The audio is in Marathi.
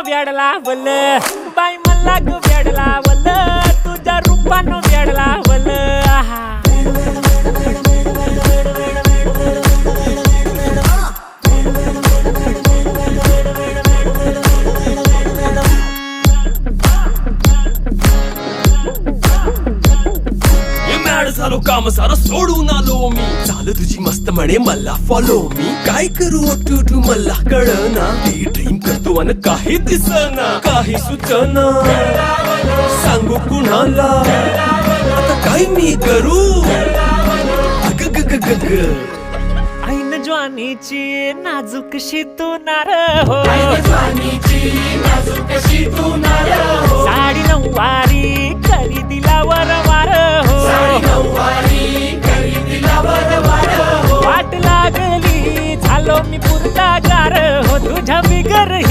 वेडला वल बाई मला ग वेडला वल तुझ्या रूपानं वेडला वल झालो काम सारा सोडून आलो मी झालं तुझी मस्त म्हणे मला फॉलो मी काय करू टू मला कळना ती ड्रीम करतो आणि काही दिसना काही सुचना सांगू कुणाला आता काय मी करू अग ग ग ग ग ऐन ज्वानीची नाजूकशी तू नार हो साडी नऊवारी करी दिला वरवार हो वाट लागली झालो मी पुरता गार हो तुझ्या बिगर ही